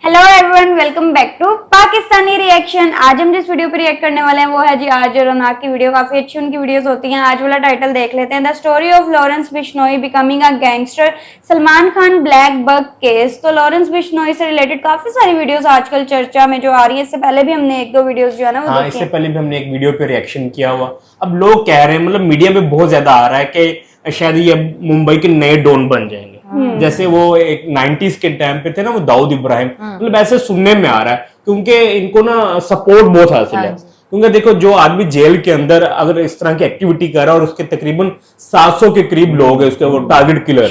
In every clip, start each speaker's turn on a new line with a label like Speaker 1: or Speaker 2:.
Speaker 1: Hello everyone, welcome back to Pakistani reaction. आज हम जिस वीडियो पे रिएक्ट करने वाले हैं वो है जी आज रौनक की वीडियो। काफी अच्छी उनकी वीडियोस होती हैं। आज वाला टाइटल देख लेते हैं, the story of Lawrence Bishnoi becoming a gangster, Salman Khan black bug case. तो लॉरेंस बिश्नोई से रिलेटेड काफी सारी वीडियोस आजकल चर्चा में जो आ रही है। इससे पहले भी हमने एक दो वीडियोस जो है ना वो देखी
Speaker 2: इससे पहले भी हमने एक वीडियो पे रिएक्शन किया हुआ। अब लोग कह रहे हैं, मतलब मीडिया पे बहुत ज्यादा आ रहा है कि शायद ये मुंबई के नए डॉन बन जाएंगे। जैसे वो एक 90s के टाइम पे थे ना, वो दाऊद इब्राहिम, मतलब ऐसे सुनने में आ रहा है क्योंकि इनको ना सपोर्ट बहुत हासिल है। क्योंकि देखो, जो आदमी जेल के अंदर अगर इस तरह की एक्टिविटी कर रहा है और उसके तकरीबन 700 के करीब लोग हैं उसके, वो टारगेट किलर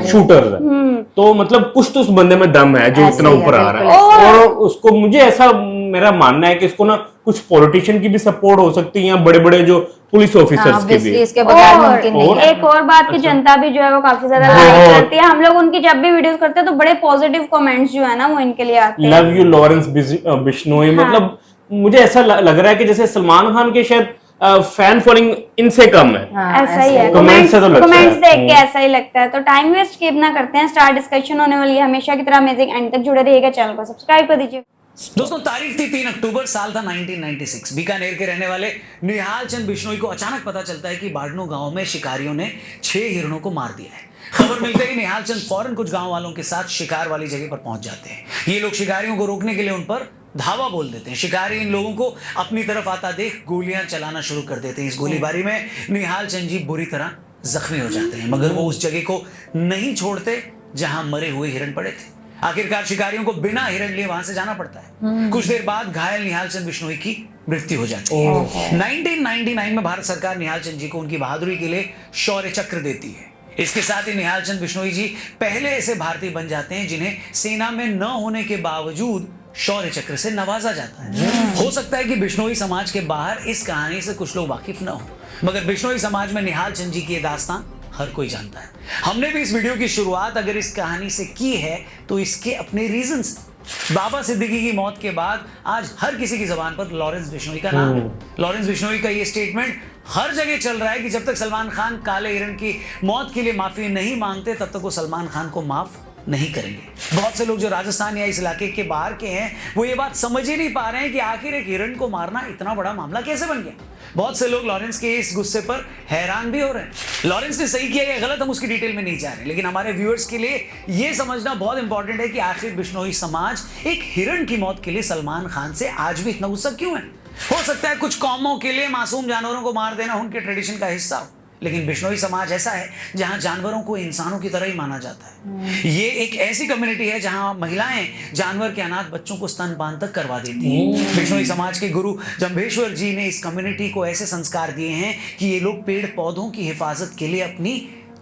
Speaker 2: शूटर है, तो मतलब कुछ तो उस बंदे में दम है जो इतना ऊपर आ रहा है। और उसको, मुझे ऐसा मेरा मानना है कि इसको ना कुछ पॉलिटिशियन की भी सपोर्ट हो सकती है या बड़े बड़े जो पुलिस ऑफिसर्स की भी।
Speaker 3: इसके बगैर मुमकिन नहीं है।
Speaker 1: एक और बात की जनता भी जो है वो काफी ज्यादा लाइक करती है। हम लोग उनकी जब भी वीडियोस करते हैं तो बड़े पॉजिटिव कमेंट्स जो है ना वो इनके लिए आते हैं।
Speaker 2: Love you Lawrence Bishnoi. मतलब मुझे ऐसा लग रहा है कि जैसे सलमान खान के शायद फैन फॉलोइंग इनसे कम है।
Speaker 1: ऐसा ही है,
Speaker 2: कमेंट्स से तो लगता
Speaker 1: कमेंट्स
Speaker 2: है।
Speaker 1: देख के ऐसा ही लगता है। तो टाइम वेस्ट कीप ना करते हैं, स्टार डिस्कशन होने वाली है हमेशा की तरह। अमेजिंग एंड तक जुड़े रहिएगा, चैनल को सब्सक्राइब कर दीजिए।
Speaker 4: दोस्तों, तारीख थी 3 अक्टूबर, साल था 1996। बीकानेर के रहने वाले निहाल चंद बिश्नोई को अचानक पता चलता है कि बाड़नू गांव में शिकारियों ने 6 हिरणों को मार दिया है। खबर मिलते ही निहाल चंद फौरन कुछ गांव वालों के साथ शिकार वाली जगह पर पहुंच जाते हैं। ये लोग शिकारियों को रोकने के लिए उन पर धावा बोल देते हैं। शिकारी इन लोगों को अपनी तरफ आता देख गोलियां चलाना शुरू कर देते हैं। इस गोलीबारी में निहाल चंद जी बुरी तरह जख्मी हो जाते हैं, मगर वो उस जगह को नहीं छोड़ते जहां मरे हुए हिरण पड़े थे। आखिरकार शिकारियों को बिना हिरण लिए वहां से जाना पड़ता है। कुछ देर बाद घायल निहाल चंद बिश्नोई की मृत्यु हो जाती है। 1999 में भारत सरकार निहाल चंद जी को उनकी बहादुरी के लिए शौर्य चक्र देती है। इसके साथ ही निहाल चंद बिश्नोई जी पहले ऐसे भारतीय बन जाते हैं जिन्हें सेना में न होने के बावजूद शौर्य चक्र से नवाजा जाता है। हो सकता है कि बिश्नोई समाज के बाहर इस कहानी से कुछ लोग वाकिफ न हो, मगर बिश्नोई समाज में निहाल चंद जी की ये दास्तान हर कोई जानता है। हमने भी इस वीडियो की शुरुआत अगर इस कहानी से की है तो इसके अपने रीजंस। बाबा सिद्दीकी की मौत के बाद आज हर किसी की जबान पर लॉरेंस बिश्नोई का नाम है। लॉरेंस बिश्नोई का ये स्टेटमेंट हर जगह चल रहा है कि जब तक सलमान खान काले हिरण की मौत के लिए माफी नहीं मांगते तब तक वो सलमान खान को माफ नहीं करेंगे। बहुत से लोग जो राजस्थान या इस इलाके के बाहर के हैं वो ये बात समझ ही नहीं पा रहे हैं कि आखिर एक हिरण को मारना इतना बड़ा मामला कैसे बन गया। बहुत से लोग लॉरेंस के इस गुस्से पर हैरान भी हो रहे हैं। लॉरेंस ने सही किया या गलत, हम उसकी डिटेल में नहीं जा रहे, लेकिन हमारे व्यूअर्स के लिए यह समझना बहुत इंपॉर्टेंट है कि आखिर बिश्नोई समाज एक हिरण की मौत के लिए सलमान खान से आज भी इतना गुस्सा क्यों है। हो सकता है कुछ कौमों के लिए मासूम जानवरों को मार देना उनके ट्रेडिशन का हिस्सा हो, लेकिन बिश्नोई समाज ऐसा है जहां जानवरों को इंसानों की तरह ही माना जाता है। ये एक ऐसी कम्युनिटी है जहां महिलाएं जानवर के अनाथ बच्चों को स्तनपान तक करवा देती हैं। बिश्नोई समाज के गुरु जंभेश्वर जी ने इस कम्युनिटी को ऐसे संस्कार दिए हैं कि ये लोग पेड़ पौधों की हिफाजत के लिए अपनी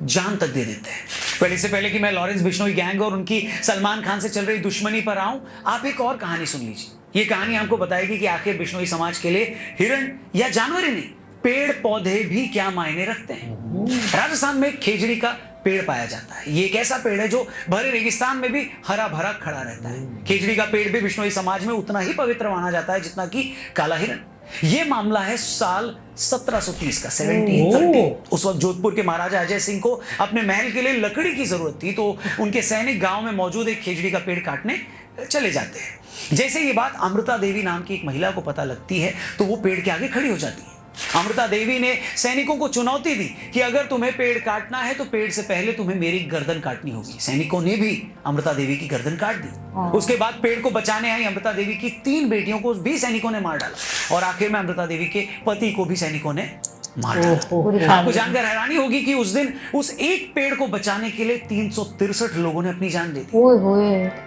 Speaker 4: जान तक दे देते हैं। पर इससे पहले कि मैं लॉरेंस बिश्नोई गैंग और उनकी सलमान खान से चल रही दुश्मनी पर आऊं, आप एक और कहानी सुन लीजिए। ये कहानी आपको बताएगी कि आखिर बिश्नोई समाज के लिए हिरण या जानवर ही नहीं, पेड़ पौधे भी क्या मायने रखते हैं। राजस्थान में खेजड़ी का पेड़ पाया जाता है। ये एक ऐसा पेड़ है जो भरे रेगिस्तान में भी हरा भरा खड़ा रहता है। खेजड़ी का पेड़ भी बिश्नोई समाज में उतना ही पवित्र माना जाता है जितना कि काला हिरण। ये मामला है साल 1730 का, 1730। उस वक्त जोधपुर के महाराजा अजय सिंह को अपने महल के लिए लकड़ी की जरूरत थी, तो उनके सैनिक गांव में मौजूद एक खेजड़ी का पेड़ काटने चले जाते हैं। जैसे ये बात अमृता देवी नाम की एक महिला को पता लगती है तो वो पेड़ के आगे खड़ी हो जाती है। अमृता देवी ने सैनिकों को चुनौती दी कि अगर तुम्हें पेड़ काटना है तो पेड़ से पहले तुम्हें मेरी गर्दन काटनी होगी। सैनिकों ने भी अमृता देवी की गर्दन काट दी। उसके बाद पेड़ को बचाने आई अमृता देवी की 3 बेटियों को भी सैनिकों ने मार डाला और आखिर में अमृता देवी के पति को भी सैनिकों ने मार डाला। आपको जानकर हैरानी होगी कि उस दिन उस एक पेड़ को बचाने के लिए 363 लोगों ने अपनी जान दे दी।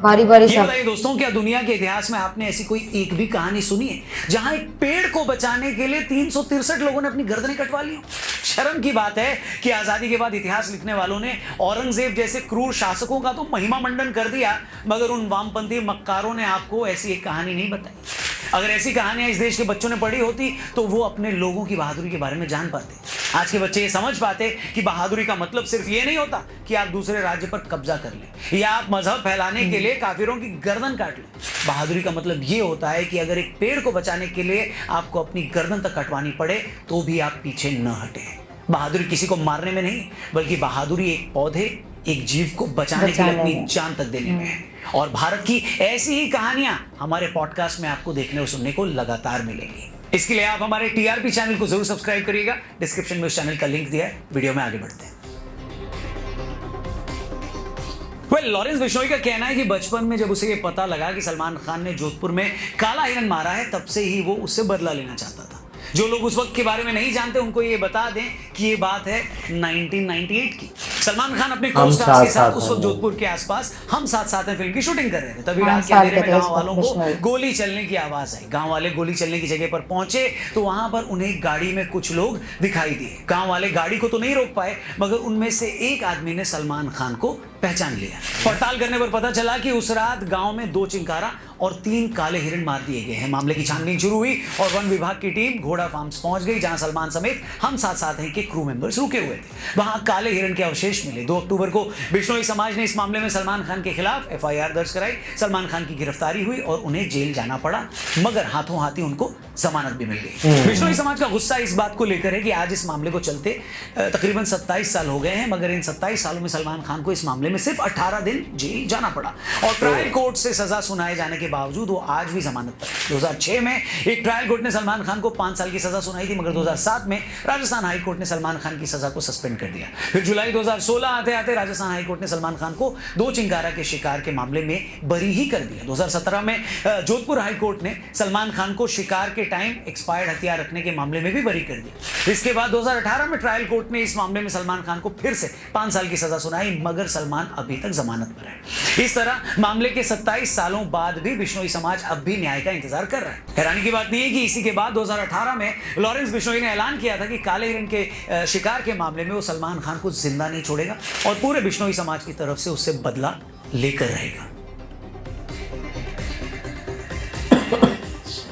Speaker 3: बारी बारी
Speaker 4: ये बताइए दोस्तों, क्या दुनिया के इतिहास में आपने ऐसी कोई एक भी कहानी सुनी है जहां एक पेड़ को बचाने के लिए 363 लोगों ने अपनी गर्दनें कटवा ली? शर्म की बात है कि आजादी के बाद इतिहास लिखने वालों ने औरंगजेब जैसे क्रूर शासकों का तो महिमा मंडन कर दिया, मगर उन वामपंथी मक्कारों ने आपको ऐसी एक कहानी नहीं बताई। अगर ऐसी कहानियां इस देश के बच्चों ने पढ़ी होती तो वो अपने लोगों की बहादुरी के बारे में जान पाते। आज के बच्चे ये समझ पाते कि बहादुरी का मतलब सिर्फ ये नहीं होता कि आप दूसरे राज्य पर कब्जा कर लें या आप मजहब फैलाने के लिए काफिरों की गर्दन काट लें। बहादुरी का मतलब ये होता है कि अगर एक पेड़ को बचाने के लिए आपको अपनी गर्दन तक कटवानी पड़े तो भी आप पीछे न हटे। बहादुरी किसी को मारने में नहीं, बल्कि बहादुरी एक पौधे, एक जीव को बचाने के लिए अपनी जान तक देने में है। और भारत की ऐसी ही कहानियां हमारे पॉडकास्ट में आपको देखने और सुनने को लगातार मिलेंगी। इसके लिए आप हमारे टीआरपी चैनल को जरूर सब्सक्राइब करिएगा। डिस्क्रिप्शन में उस चैनल का लिंक दिया है। वीडियो में आगे बढ़ते हैं। लॉरेंस बिश्नोई का कहना है कि बचपन में जब उसे ये पता लगा कि सलमान खान ने जोधपुर में काला हिरन मारा है, तब से ही वो उससे बदला लेना चाहता था। जो लोग उस वक्त के बारे में नहीं जानते उनको ये बता दें कि ये बात है 1998 की। सलमान खान अपने को-स्टार्स के साथ उस वक्त जोधपुर के आसपास हम साथ साथ हैं फिल्म की शूटिंग कर रहे थे। तभी रात के अंधेरे में गांव वालों को गोली चलने की आवाज आई। गांव वाले गोली चलने की जगह पर पहुंचे तो वहां पर उन्हें गाड़ी में कुछ लोग दिखाई दिए। गांव वाले गाड़ी को तो नहीं रोक पाए, मगर उनमें से एक आदमी ने सलमान खान को पहचान लिया। पड़ताल करने पर पता चला कि उस रात गांव में 2 चिंकारा और 3 काले हिरण मार दिए गए हैं। मामले की छानबीन शुरू हुई और वन विभाग की टीम घोड़ा फार्म्स पहुंच गई, जहां सलमान समेत हम साथ साथ हैं के क्रू मेंबर्स रुके हुए थे। वहां काले हिरण के अवशेष मिले। 2 अक्टूबर को बिश्नोई समाज ने इस मामले में सलमान खान के खिलाफ एफआईआर दर्ज कराई। सलमान खान की गिरफ्तारी हुई और उन्हें जेल जाना पड़ा, मगर हाथों हाथ ही उनको जमानत भी मिल गई। बिश्नोई समाज का गुस्सा इस बात को लेकर है कि आज इस मामले को चलते तकरीबन 27 साल हो गए हैं, मगर इन 27 सालों में सलमान खान को इस मामले में सिर्फ 18 दिन जेल जाना पड़ा और ट्रायल कोर्ट से सजा सुनाए जाने के बावजूद वो आज भी जमानत पर। 2006 में एक ट्रायल कोर्ट ने सलमान खान को 5 साल की सजा सुनाई थी, मगर 2007 में राजस्थान हाई कोर्ट ने सलमान खान की सजा को सस्पेंड कर दिया। फिर जुलाई 2016 आते आते राजस्थान हाई कोर्ट ने सलमान खान को 2 चिंकारा के शिकार के मामले में बरी ही कर दिया। 2017 में जोधपुर हाई कोर्ट ने सलमान खान को शिकार के टाइम एक्सपायर्ड हथियार रखने के मामले में भी बरी कर दिया। इसके बाद 2018 में ट्रायल कोर्ट ने इस मामले में सलमान खान को फिर से 5 साल की सजा सुनाई, मगर सलमान अभी तक जमानत पर है। इस तरह मामले के 27 सालों बाद भी बिश्नोई समाज अब भी न्याय का इंतजार कर रहा है। हैरानी की बात नहीं है कि इसी के बाद 2018 में लॉरेंस बिश्नोई ने ऐलान किया था कि काले हिरण के शिकार के मामले में वो सलमान खान को जिंदा नहीं छोड़ेगा और पूरे बिश्नोई समाज की तरफ से उससे बदला लेकर रहेगा।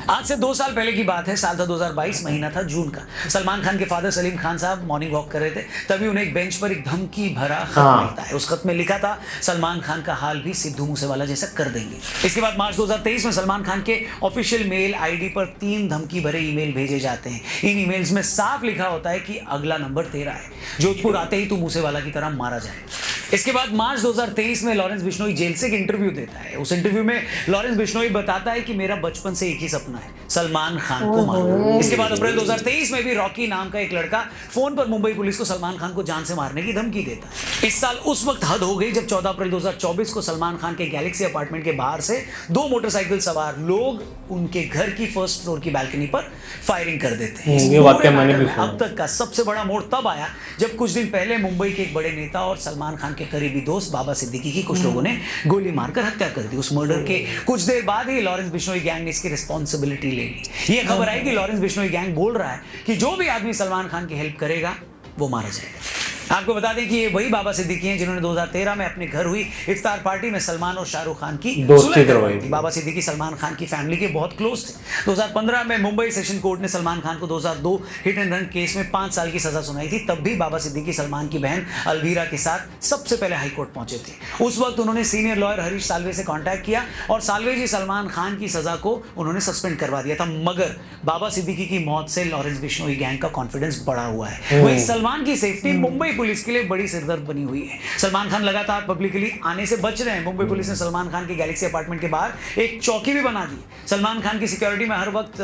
Speaker 4: आज से 2 साल पहले की बात है। साल था 2022, महीना था जून का। सलमान खान के फादर सलीम खान साहब मॉर्निंग वॉक कर रहे थे, तभी उन्हें एक बेंच पर एक धमकी भरा खत मिलता है। उस खत में लिखा था, सलमान खान का हाल भी सिद्धू मूसेवाला जैसा कर देंगे। इसके बाद मार्च 2023 में सलमान खान के ऑफिशियल मेल आईडी पर 3 धमकी भरे ईमेल भेजे जाते हैं। इन ईमेल्स में साफ लिखा होता है कि अगला नंबर तेरा है, जोधपुर आते ही तू मूसेवाला की तरह मारा जाए। इसके बाद मार्च 2023 में लॉरेंस बिश्नोई जेल से एक इंटरव्यू देता है। उस इंटरव्यू में लॉरेंस बिश्नोई बताता है कि मेरा बचपन से एक ही सपना है, सलमान खान को मारना। इसके बाद अप्रैल 2023 में भी रॉकी नाम का एक लड़का फोन पर मुंबई पुलिस को सलमान खान को जान से मारने की धमकी देता है। इस साल उस वक्त हद हो गई जब 14 अप्रैल 2024 को सलमान खान के गैलेक्सी अपार्टमेंट के बाहर से 2 मोटरसाइकिल सवार लोग उनके घर की फर्स्ट फ्लोर की बालकनी पर फायरिंग कर देते हैं।
Speaker 2: ये वाकया मैंने भी सुना।
Speaker 4: अब तक का सबसे बड़ा मोड़ तब आया जब कुछ दिन पहले मुंबई के एक बड़े नेता और सलमान खान के करीबी दोस्त बाबा सिद्दीकी की कुछ लोगों ने गोली मारकर हत्या कर दी। उस मर्डर के कुछ देर बाद ही लॉरेंस बिश्नोई गैंग ने इसकी रिस्पॉन्सिबिलिटी ले ली। ये खबर आई कि लॉरेंस बिश्नोई गैंग बोल रहा है कि जो भी आदमी सलमान खान की हेल्प करेगा वो मारा जाएगा। आपको बता दें कि ये वही बाबा सिद्दीकी हैं जिन्होंने 2013 में अपने घर हुई इफ्तार पार्टी में सलमान और शाहरुख खान की
Speaker 2: दोस्ती करवाई थी।
Speaker 4: बाबा सिद्दीकी सलमान खान की फैमिली के बहुत क्लोज थे। 2015 में मुंबई सेशन कोर्ट ने सलमान खान को 2002 हिट एंड रन केस में 5 साल की सजा सुनाई थी। तब भी बाबा सिद्दीकी सलमान की बहन अलवीरा के साथ सबसे पहले हाई कोर्ट पहुंचे थे। उस वक्त उन्होंने सीनियर लॉयर हरीश साल्वे से कॉन्टैक्ट किया और साल्वे जी सलमान खान की सजा को उन्होंने सस्पेंड करवा दिया था, मगर बाबा सिद्दीकी की मौत से लॉरेंस बिश्नोई गैंग का कॉन्फिडेंस बढ़ा हुआ है। वही सलमान की सेफ्टी मुंबई पुलिस के लिए बड़ी सिरदर्द बनी हुई है। सलमान खान लगातार पब्लिकली आने से बच रहे हैं। मुंबई पुलिस ने सलमान खान के गैलेक्सी अपार्टमेंट के बाहर एक चौकी भी बना दी। सलमान खान की सिक्योरिटी में हर वक्त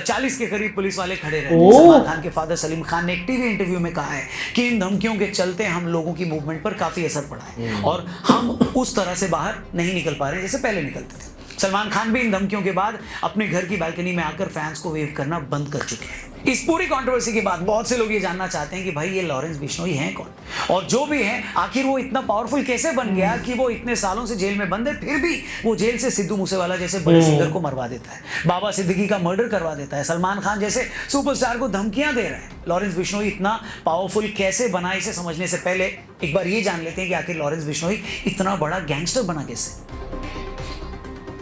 Speaker 4: 40 के करीब पुलिस वाले खड़े रहते हैं। सलमान खान के फादर सलीम खान ने एक टीवी इंटरव्यू में कहा है कि इन धमकियों के चलते हम लोगों की मूवमेंट पर काफी असर पड़ा है और हम उस तरह से बाहर नहीं निकल पा रहे जैसे पहले निकलते थे। सलमान खान भी इन धमकियों के बाद अपने घर की बालकनी में आकर फैंस को वेव करना बंद कर चुके हैं। इस पूरी कंट्रोवर्सी के बाद बहुत से लोग ये जानना चाहते हैं कि भाई ये लॉरेंस बिश्नोई हैं कौन, और जो भी है आखिर वो इतना पावरफुल कैसे बन गया कि वो इतने सालों से जेल में बंद है, फिर भी वो जेल से सिद्धू मूसेवाला जैसे बड़े सिंगर को मरवा देता है, बाबा सिद्दीकी का मर्डर करवा देता है, सलमान खान जैसे सुपरस्टार को धमकियां दे रहा है। लॉरेंस बिश्नोई इतना पावरफुल कैसे बना, इसे समझने से पहले एक बार ये जान लेते हैं कि आखिर लॉरेंस बिश्नोई इतना बड़ा गैंगस्टर बना कैसे।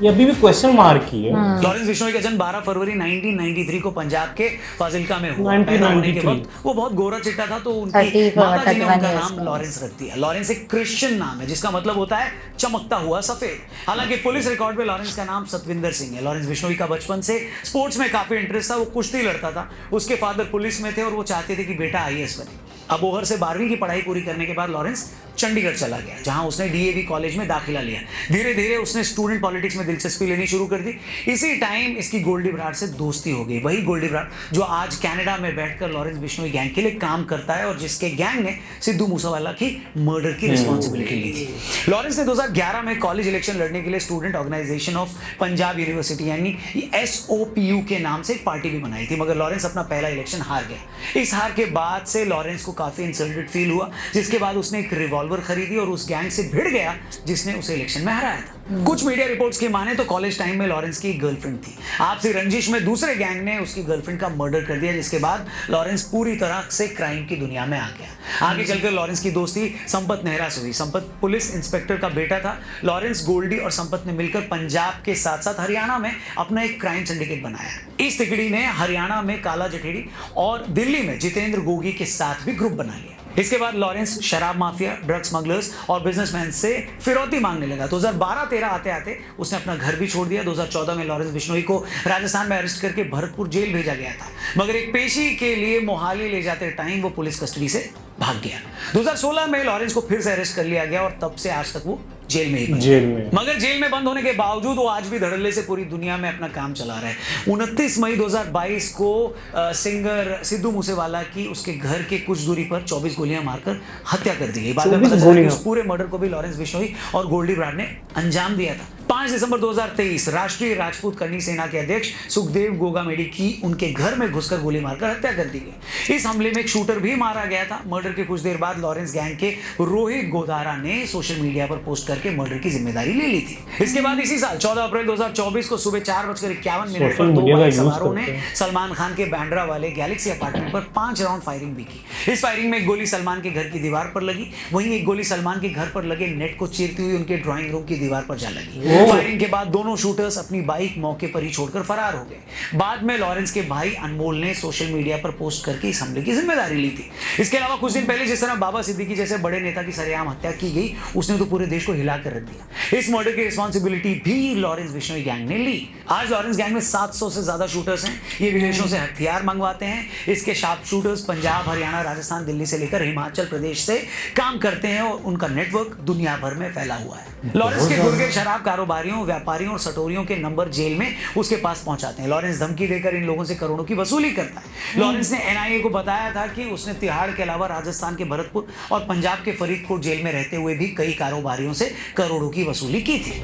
Speaker 2: ये अभी भी क्वेश्चन मार्क ही है।
Speaker 4: लॉरेंस बिश्नोई का जन्म 12 फरवरी 1993 को पंजाब के फाजिल्का में हुआ।
Speaker 2: 1993
Speaker 4: के वक्त वो बहुत गोरा चिट्टा था, तो उनकी माता जी ने उनका नाम लॉरेंस रख दिया। लॉरेंस एक क्रिश्चियन नाम है जिसका मतलब होता है चमकता हुआ सफेद। हालांकि पुलिस रिकॉर्ड में लॉरेंस का नाम सतविंदर सिंह है। लॉरेंस बिश्नोई का बचपन से स्पोर्ट्स में काफी इंटरेस्ट था। वो कुश्ती लड़ता था, उसके फादर पुलिस में थे और वो चाहते थे कि बेटा IAS बने। अब ओहर से 12वीं की पढ़ाई पूरी करने के बाद लॉरेंस चंडीगढ़ चला गया, जहां उसने डीएवी कॉलेज में दाखिला लिया। धीरे धीरे उसने स्टूडेंट पॉलिटिक्स में दिलचस्पी लेनी शुरू कर दी। इसी टाइम इसकी गोल्डी बराड़ से दोस्ती हो गई। वही गोल्डी बराड़ जो आज कनाडा में बैठकर लॉरेंस बिश्नोई गैंग के लिए काम करता है और जिसके गैंग ने सिद्धू मूसेवाला की मर्डर की रिस्पॉन्सिबिलिटी ली थी। लॉरेंस ने 2011 में कॉलेज इलेक्शन लड़ने के लिए student organization of Punjab university यानी SOPU के नाम से एक पार्टी भी बनाई थी, मगर लॉरेंस अपना पहला इलेक्शन हार गया। इस हार के बाद से लॉरेंस को काफी इंसल्टेड फील हुआ, जिसके बाद उसने एक रिवॉल्वर खरीदी और उस गैंग से भिड़ गया जिसने उसे इलेक्शन में हराया था। कुछ मीडिया रिपोर्ट्स की माने तो कॉलेज टाइम में लॉरेंस की गर्लफ्रेंड थी। आपसी रंजिश में दूसरे गैंग ने उसकी गर्लफ्रेंड का मर्डर कर दिया, जिसके बाद लॉरेंस पूरी तरह से क्राइम की दुनिया में आ गया। आगे चलकर लॉरेंस की दोस्ती संपत नेहरा से हुई। संपत पुलिस इंस्पेक्टर का बेटा था। लॉरेंस, गोल्डी और संपत ने मिलकर पंजाब के साथ साथ हरियाणा में अपना एक क्राइम सिंडिकेट बनाया। इस तिकड़ी ने हरियाणा में काला जठेड़ी और दिल्ली में जितेंद्र गोगी के साथ भी ग्रुप बना लिया। इसके बाद लॉरेंस शराब माफिया, ड्रग स्मगलर्स और बिजनेसमैन से फिरौती मांगने लगा। 2012-13 आते आते उसने अपना घर भी छोड़ दिया। 2014 में लॉरेंस बिश्नोई को राजस्थान में अरेस्ट करके भरतपुर जेल भेजा गया था, मगर एक पेशी के लिए मोहाली ले जाते टाइम वो पुलिस कस्टडी से भाग गया। 2016 में लॉरेंस को फिर से अरेस्ट कर लिया गया और तब से आज तक वो जेल में ही बंद। मगर जेल में बंद होने के बावजूद वो आज भी धड़ल्ले से पूरी दुनिया में अपना काम चला रहा है। 29 मई 2022 को सिंगर सिद्धू मूसेवाला की उसके घर के कुछ दूरी पर 24 गोलियां मारकर हत्या कर दी गई। बाद में पता चला कि उस पूरे मर्डर को भी लॉरेंस बिश्नोई और गोल्डी बराड़ ने अंजाम दिया था। 5 दिसंबर 2023 राष्ट्रीय राजपूत करनी सेना के अध्यक्ष सुखदेव गोगामेडी की उनके घर में घुसकर गोली मारकर हत्या कर दी गई। इस हमले में एक शूटर भी मारा गया था। मर्डर के कुछ देर बाद लॉरेंस गैंग के रोहित गोधारा ने सोशल मीडिया पर पोस्ट करके मर्डर की जिम्मेदारी ले ली थी। इसके बाद इसी साल 14 अप्रैल 2024 को सुबह 4:51 पर दो बाइक सवारों ने सलमान खान के बैंड्रा वाले गैलेक्सी अपार्टमेंट पर 5 राउंड फायरिंग भी की। इस फायरिंग में एक गोली सलमान के घर की दीवार पर लगी, वहीं एक गोली सलमान के घर पर लगे नेट को चीरती हुई उनके ड्राइंग रूम की दीवार पर जा लगी। फायरिंग के बाद दोनों शूटर्स अपनी बाइक मौके पर ही छोड़कर फरार हो गए। बाद में लॉरेंस के भाई अनमोल ने सोशल मीडिया पर पोस्ट करके इस हमले की जिम्मेदारी ली थी। इसके अलावा कुछ दिन पहले जिस तरह बाबा सिद्दीकी जैसे बड़े नेता की सरेआम हत्या की गई, उसने तो पूरे देश को हिला कर रख दिया। इस मर्डर की रिस्पॉन्सिबिलिटी भी लॉरेंस बिश्नोई गैंग ने ली। आज लॉरेंस गैंग में 700 से ज्यादा शूटर्स हैं। ये विदेशों से हथियार मंगवाते हैं। इसके शार्प शूटर्स पंजाब, हरियाणा, राजस्थान, दिल्ली से लेकर हिमाचल प्रदेश से काम करते हैं और उनका नेटवर्क दुनिया भर में फैला हुआ है। लॉरेंस के खुद के शराब कारोबारियों, व्यापारियों और सटोरियों के नंबर जेल में उसके पास पहुंचाते हैं। लॉरेंस धमकी देकर इन लोगों से करोड़ों की वसूली करता है। लॉरेंस ने NIA को बताया था कि उसने तिहाड़ के अलावा राजस्थान के भरतपुर और पंजाब के फरीदकोट जेल में रहते हुए भी कई कारोबारियों से करोड़ों की वसूली की थी।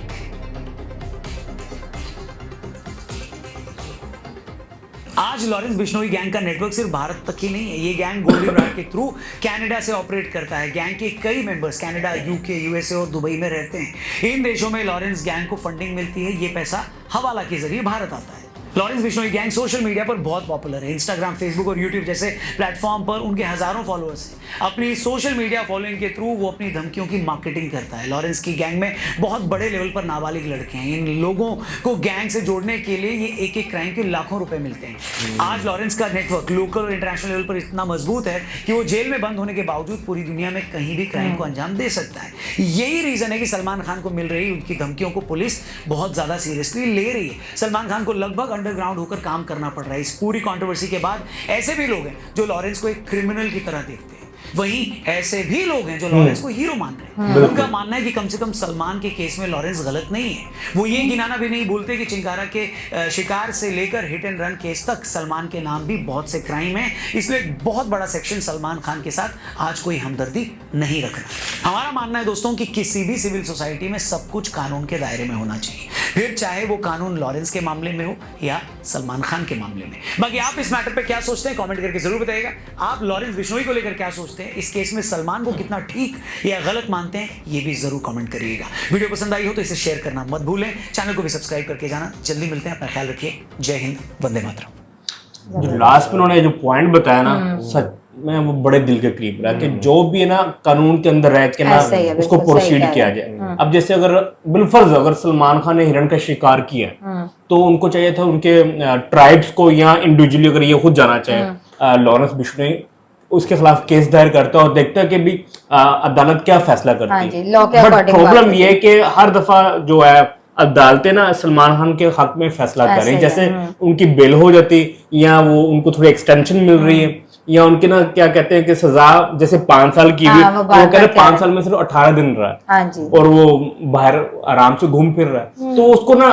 Speaker 4: आज लॉरेंस बिश्नोई गैंग का नेटवर्क सिर्फ भारत तक ही नहीं है। ये गैंग गोल्डी बराड़ के थ्रू कनाडा से ऑपरेट करता है। गैंग के कई मेंबर्स कनाडा, UK, USA और दुबई में रहते हैं। इन देशों में लॉरेंस गैंग को फंडिंग मिलती है। ये पैसा हवाला के जरिए भारत आता है। Lawrence Bishnoi gang social media पर बहुत पॉपुलर है। इंस्टाग्राम, फेसबुक और यूट्यूब जैसे प्लेटफॉर्म पर उनके हजारों फॉलोअर्स हैं। अपनी सोशल मीडिया फॉलोइंग के थ्रू वो अपनी धमकियों की मार्केटिंग करता है। लॉरेंस की गैंग में बहुत बड़े लेवल पर नाबालिग लड़के हैं। इन लोगों को गैंग से जोड़ने के लिए ये एक एक क्राइम के लाखों रुपए मिलते हैं। आज लॉरेंस का नेटवर्क लोकल और इंटरनेशनल लेवल पर इतना मजबूत है कि वो जेल में बंद होने के बावजूद पूरी दुनिया में कहीं भी क्राइम को अंजाम दे सकता है। यही रीजन है कि सलमान खान को मिल रही उनकी धमकियों को पुलिस बहुत ज्यादा सीरियसली ले रही है। सलमान खान को लगभग अंडरग्राउंड होकर काम करना पड़ रहा है। इस पूरी कंट्रोवर्सी के बाद ऐसे भी लोग हैं जो लॉरेंस को एक क्रिमिनल की तरह देखते हैं, वहीं ऐसे भी लोग हैं जो लॉरेंस को हीरो मान रहे हैं। उनका मानना है कि कम से कम सलमान के केस में लॉरेंस गलत नहीं है। वो ये गिनाना भी नहीं भूलते कि चिंकारा के शिकार से लेकर हिट एंड रन केस तक सलमान के नाम भी बहुत से क्राइम है। इसलिए एक बहुत बड़ा सेक्शन सलमान खान के साथ आज कोई हमदर्दी नहीं रखना। हमारा मानना है दोस्तों कि किसी भी सिविल सोसाइटी में सब कुछ कानून के दायरे में होना चाहिए, फिर चाहे वो कानून लॉरेंस के मामले में हो या सलमान खान के मामले में। बाकी आप इस मैटर पे क्या सोचते हैं कमेंट करके जरूर बताइएगा। आप लॉरेंस बिश्नोई को लेकर क्या सोचते हैं, इस केस में सलमान को कितना ठीक या गलत मानते हैं, ये भी जरूर कमेंट करिएगा। वीडियो पसंद आई हो तो इसे शेयर करना मत भूलें। चैनल को भी सब्सक्राइब करके जाना। जल्दी मिलते हैं, अपना ख्याल रखिए। जय हिंद, वंदे मातरम।
Speaker 2: जो लास्ट में उन्होंने जो पॉइंट बताया ना, सच में वो बड़े दिल के करीब रहा कि जो भी है ना कानून के अंदर रह के ना उसको प्रोसीड किया जाए। अब जैसे अगर बिलफर्ज अगर सलमान खान ने हिरण का शिकार किया तो उनको चाहिए था उनके ट्राइब्स को या इंडिविजुअली अगर ये खुद जाना चाहे लॉरेंस बिश्नोई उसके खिलाफ केस दायर करता है और देखता है कि भी अदालत क्या फैसला करती है। बट प्रॉब्लम ये है कि हर दफा जो है अदालतें ना सलमान खान के हक में फैसला कर रही है, जैसे उनकी बेल हो जाती या वो उनको थोड़ी एक्सटेंशन मिल रही है या उनके ना क्या कहते हैं कि सजा जैसे 5 साल की हुई,
Speaker 3: हाँ,
Speaker 2: तो
Speaker 3: वो
Speaker 2: वो
Speaker 3: बार-बार
Speaker 2: कह रहे
Speaker 3: कह
Speaker 2: 5
Speaker 3: रहे
Speaker 2: साल में सिर्फ 18 दिन रहा है
Speaker 3: हाँ जी।
Speaker 2: और वो बाहर आराम से घूम फिर रहा है, तो उसको ना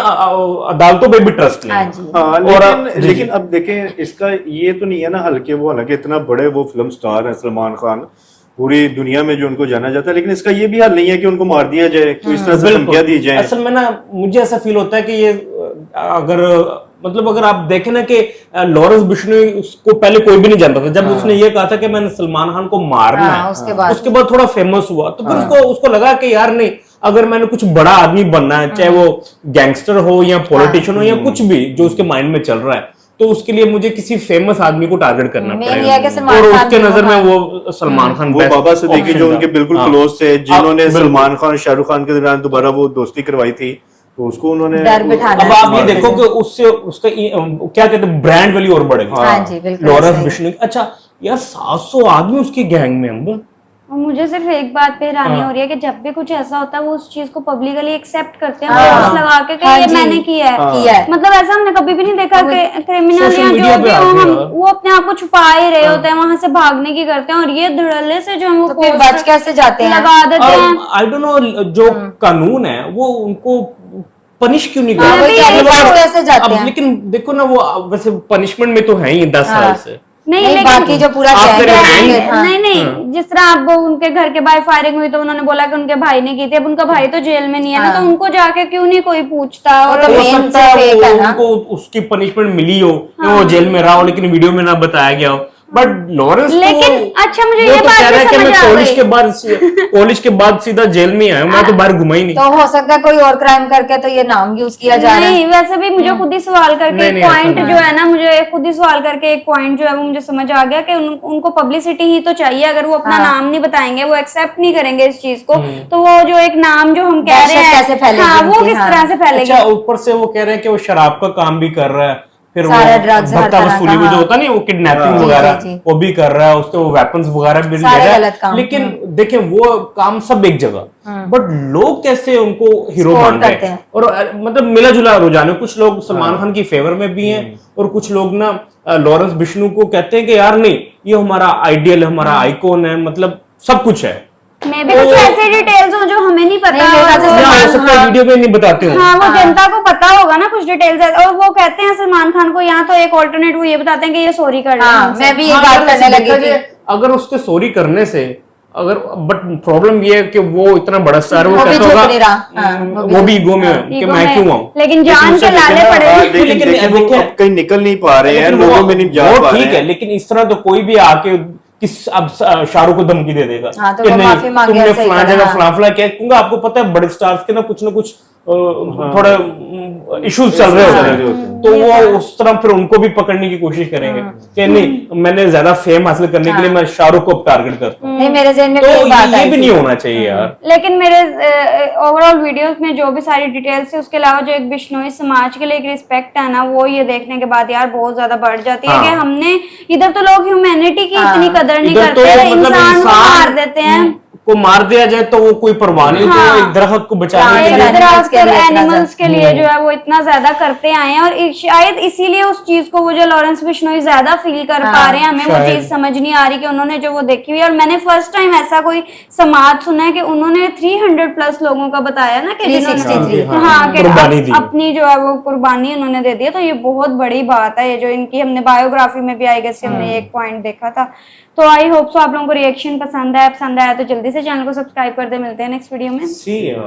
Speaker 2: अदालतों पे भी ट्रस्ट नहीं
Speaker 3: हाँ
Speaker 2: है।
Speaker 3: जी।
Speaker 5: हाँ,
Speaker 2: और
Speaker 5: लेकिन अब देखें इसका ये तो नहीं है ना हल्के, वो हालांकि इतना बड़े वो फिल्म स्टार है सलमान खान, पूरी दुनिया में जो उनको जाना जाता है, लेकिन इसका ये भी हाल नहीं है कि उनको मार दिया जाए, कोई इस तरह से धमकियां दी जाए।
Speaker 2: असल में ना मुझे ऐसा फील होता है कि ये अगर मतलब अगर आप देखें ना कि लॉरेंस बिश्नोई, उसको पहले कोई भी नहीं जानता था, जब उसने ये कहा था कि मैंने सलमान खान को मारना
Speaker 3: हाँ,
Speaker 2: है,
Speaker 3: उसके बाद
Speaker 2: थोड़ा फेमस हुआ, तो फिर उसको लगा कि यार नहीं, अगर मैंने कुछ बड़ा आदमी बनना है, चाहे वो गैंगस्टर हो या पॉलिटिशियन हो या कुछ भी जो उसके माइंड में चल रहा है, तो उसके लिए मुझे किसी फेमस आदमी को टारगेट करना
Speaker 3: मेन ये है कि
Speaker 2: पड़ेगा,
Speaker 3: सलमान
Speaker 2: और
Speaker 3: खान
Speaker 2: उसके
Speaker 3: भी
Speaker 2: नजर में
Speaker 3: हाँ।
Speaker 2: वो सलमान खान
Speaker 5: वो
Speaker 2: best
Speaker 5: बाबा सिद्दीकी
Speaker 2: option
Speaker 5: जो
Speaker 2: था।
Speaker 5: उनके बिल्कुल
Speaker 2: हाँ।
Speaker 5: क्लोज थे, जिन्होंने
Speaker 2: बिल्कुल।
Speaker 5: सलमान खान शाहरुख खान के दौरान दोबारा वो दोस्ती करवाई थी, तो उसको उन्होंने
Speaker 3: डर बिठाना
Speaker 2: अब
Speaker 3: है।
Speaker 2: आप ये देखो कि उससे उसका क्या कहते हैं ब्रांड वैल्यू और बढ़ेगी।
Speaker 3: हाँ जी, बिल्कुल
Speaker 2: लॉरेंस
Speaker 3: सही।
Speaker 2: बिश्नोई, अच्छा यार 700 आदमी उसकी गैंग में अंबर।
Speaker 1: और मुझे सिर्फ एक बात पे हैरानी
Speaker 2: हाँ।
Speaker 1: हो रही है कि जब भी कुछ ऐसा होता है वो उस चीज को पब्लिकली एक्सेप्ट करते हैं,
Speaker 3: हाँ।
Speaker 1: पोस्ट लगा के कि
Speaker 3: हाँ
Speaker 1: ये
Speaker 3: जी।
Speaker 1: मैंने किया है।
Speaker 3: किया है।
Speaker 1: मतलब ऐसा हमने कभी भी नहीं देखा कि क्रिमिनल
Speaker 2: सोशल
Speaker 1: या
Speaker 2: मीडिया
Speaker 1: जो
Speaker 2: पे
Speaker 1: भी
Speaker 2: आते
Speaker 1: हो,
Speaker 2: हैं
Speaker 1: हम
Speaker 2: यार।
Speaker 1: वो अपने आप को छुपा ही रहे होते हैं, वहां से भागने की करते हैं, और ये धड़ल्ले से जो है वो
Speaker 3: तो फिर
Speaker 1: post
Speaker 3: बच कैसे जाते हैं?
Speaker 1: लगा देते हैं।
Speaker 2: आई डोंट नो जो कानून है वो उनको पनिश क्यों नहीं
Speaker 3: हाँ,
Speaker 2: कर
Speaker 3: वही
Speaker 1: कह रही हूँ,
Speaker 3: बच कैसे जाते
Speaker 2: अब
Speaker 3: हैं?
Speaker 2: लेकिन देखो ना, वो वैसे पनिशमेंट में तो है ही 10 साल
Speaker 3: हाँ।
Speaker 2: से।
Speaker 1: नहीं,
Speaker 3: नहीं,
Speaker 1: लेकिन
Speaker 3: बाकी जो पूरा
Speaker 2: आप
Speaker 3: गैंग
Speaker 2: करें
Speaker 3: है,
Speaker 2: नहीं,
Speaker 3: हाँ।
Speaker 1: नहीं, जिस तरह अब उनके घर के बाहर फायरिंग हुई तो उन्होंने बोला कि उनके भाई ने की थी, अब उनका भाई तो जेल में नहीं है ना,
Speaker 3: हाँ।
Speaker 1: तो उनको जाके क्यों नहीं कोई पूछता? और
Speaker 3: तो
Speaker 2: हो
Speaker 3: मेन
Speaker 2: सकता है
Speaker 3: से फेक है ना।
Speaker 2: उनको उसकी पनिशमेंट मिली हो, वो जेल में रहा हो, लेकिन वीडियो में ना बताया गया हो। बट लॉरेंस
Speaker 1: लेकिन अच्छा, मुझे ये
Speaker 2: तो
Speaker 1: बात
Speaker 2: कह रहा
Speaker 1: भी
Speaker 2: है कि
Speaker 1: समझ
Speaker 2: मैं
Speaker 1: आ
Speaker 2: कॉलेज
Speaker 1: गई।
Speaker 2: के बाद सीधा जेल में आया, मैं तो बाहर घुमा ही नहीं।
Speaker 3: तो हो सकता है कोई और क्राइम करके तो ये नाम यूज किया जा रहा है।
Speaker 1: नहीं, वैसे भी मुझे खुद ही सवाल करके
Speaker 2: नहीं,
Speaker 1: एक
Speaker 2: नहीं, ऐसा
Speaker 1: पॉइंट
Speaker 2: नहीं।
Speaker 1: जो है ना, मुझे खुद ही सवाल करके एक पॉइंट जो है वो मुझे समझ आ गया कि उनको पब्लिसिटी ही तो चाहिए। अगर वो अपना नाम नहीं बताएंगे, वो एक्सेप्ट नहीं करेंगे इस चीज को, तो वो जो एक नाम जो हम कह रहे
Speaker 3: दहशत कैसे
Speaker 1: हैं,
Speaker 3: फैलेगी
Speaker 1: हाँ, वो
Speaker 3: उनकी,
Speaker 1: किस
Speaker 3: हाँ।
Speaker 1: तरह से फैलेगी?
Speaker 2: अच्छा, ऊपर से वो कह रहे हैं कि वो शराब का काम भी कर रहा है, फिर वो
Speaker 3: सारा drugs, हर
Speaker 2: भत्ता
Speaker 3: तरह का,
Speaker 2: वसूली वो जो
Speaker 3: हाँ।
Speaker 2: होता नहीं, वो किडनैपिंग
Speaker 3: जी,
Speaker 2: वगैरह
Speaker 3: जी, जी।
Speaker 2: वो भी कर रहा है, उसके वो वेपन्स वगैरह भी ले
Speaker 3: सारे
Speaker 2: रहा
Speaker 3: गलत
Speaker 2: है।
Speaker 3: काम,
Speaker 2: लेकिन देखें वो काम सब एक जगह, बट लोग कैसे उनको हीरो
Speaker 3: Support
Speaker 2: मान रहे
Speaker 3: करते
Speaker 2: हैं,
Speaker 3: हैं।
Speaker 2: और मतलब मिला जुला रुझान है। कुछ लोग सलमान खान की फेवर में भी हैं, और कुछ लोग ना लॉरेंस बिश्नोई को कहते हैं कि यार नहीं, ये हमारा आइडियल, हमारा आइकॉन है, मतलब सब कुछ है।
Speaker 1: मे भी कुछ ऐसे डिटेल्स हो जो हमें नहीं पता,
Speaker 3: नहीं, मेरे ख्याल से
Speaker 1: और
Speaker 2: या हो सकता है
Speaker 3: हाँ।
Speaker 2: वीडियो में नहीं बताते हो।
Speaker 1: हाँ, वो जनता को पता होगा ना कुछ डिटेल्स। और वो कहते हैं सलमान खान को, यहाँ तो एक ऑल्टरनेट वो ये बताते हैं कि ये सॉरी कर रहे हैं
Speaker 3: हाँ,
Speaker 1: हमसे।
Speaker 3: मैं भी ये
Speaker 2: हाँ,
Speaker 3: बात
Speaker 2: अगर
Speaker 3: करने
Speaker 2: वैसे
Speaker 3: लगी
Speaker 2: देखा
Speaker 3: थी।
Speaker 2: जाए, अगर उसके सॉरी करने से अगर, बट प्रॉब्लम ये है कि वो इतना बड़ा स्टार, वो
Speaker 3: वो भी
Speaker 2: कहता
Speaker 3: झुक
Speaker 2: होगा,
Speaker 3: नहीं रहा। हाँ,
Speaker 2: वो भी ईगो में है कि
Speaker 1: ईगो
Speaker 2: मैं
Speaker 1: में।
Speaker 2: क्यों आऊं।
Speaker 1: लेकिन जान
Speaker 5: उससे
Speaker 1: के लाले
Speaker 5: लेकिन
Speaker 1: पड़े
Speaker 5: हाँ,
Speaker 1: हैं।
Speaker 5: लेकिन
Speaker 2: लेकिन
Speaker 5: देखिए वो
Speaker 2: देखिए-
Speaker 5: अब कहीं निकल नहीं पा रहे हैं,
Speaker 2: लेकिन
Speaker 5: लोगों
Speaker 2: वो-
Speaker 5: में नहीं जा
Speaker 2: वो
Speaker 5: पा रहे
Speaker 2: ठीक है,
Speaker 5: हैं।
Speaker 2: लेकिन इस तरह तो कोई भी आके किस अब शाहरुख को धमकी दे देगा
Speaker 3: हाँ, तो
Speaker 2: कि
Speaker 3: वो
Speaker 2: नहीं,
Speaker 3: माफी मांगे,
Speaker 2: तुमने
Speaker 3: ऐसे ही
Speaker 2: फलां
Speaker 3: करा,
Speaker 2: जगह
Speaker 3: हाँ।
Speaker 2: फलां फलां किया, क्योंकि आपको पता है बड़े स्टार्स के ना कुछ थोड़े इश्यूज चल रहे होते हैं, तो वो उस तरह फिर उनको भी पकड़ने की कोशिश करेंगे कि नहीं, मैंने ज्यादा फेम हासिल करने के लिए मैं शाहरुख को टारगेट करता हूँ।
Speaker 3: नहीं, मेरे जहन में
Speaker 2: तो
Speaker 3: भी एक बात
Speaker 2: ये
Speaker 3: आई
Speaker 2: भी
Speaker 3: थी।
Speaker 2: नहीं होना चाहिए यार।
Speaker 1: लेकिन मेरे ओवरऑल वीडियोस में जो भी सारी डिटेल्स है, उसके अलावा जो एक बिश्नोई समाज के लिए एक रिस्पेक्ट है ना, वो ये देखने के बाद यार बहुत ज्यादा बढ़ जाती है
Speaker 2: हाँ।
Speaker 1: कि हमने इधर तो लोग ह्यूमैनिटी की
Speaker 3: हाँ।
Speaker 1: इतनी कदर नहीं
Speaker 2: इधर तो
Speaker 1: करते,
Speaker 2: मतलब
Speaker 1: इंसान को मार देते हैं।
Speaker 2: को मार दिया जाए तो वो कोई परवाह नहीं,
Speaker 1: हाँ।
Speaker 2: तो एक दरख्त को बचाने के
Speaker 1: एक
Speaker 2: लिए
Speaker 3: animals के लिए इतना
Speaker 1: एनिमल्स के लिए जो है वो इतना ज्यादा करते आए हैं, और शायद इसीलिए उस चीज को वो जो लॉरेंस बिश्नोई ज्यादा फील कर पा रहे हैं। हमें वो
Speaker 2: शायद।
Speaker 1: चीज समझ नहीं आ रही कि उन्होंने जो वो देखी हुई है। और मैंने फर्स्ट टाइम ऐसा कोई समाज सुना है कि उन्होंने 300+ लोगों का बताया ना कि
Speaker 3: 363,
Speaker 1: हाँ, कि
Speaker 2: कुर्बानी दी।
Speaker 1: अपनी जो है वो कुर्बानी उन्होंने दे दी है। तो ये बहुत बड़ी बात है, ये जो इनकी हमने बायोग्राफी में भी आई गेस हमने एक पॉइंट देखा था। तो आई होप सो आप लोगों को रिएक्शन पसंद आया तो जल्दी से चैनल को सब्सक्राइब कर दे। मिलते हैं नेक्स्ट वीडियो में।
Speaker 2: See ya.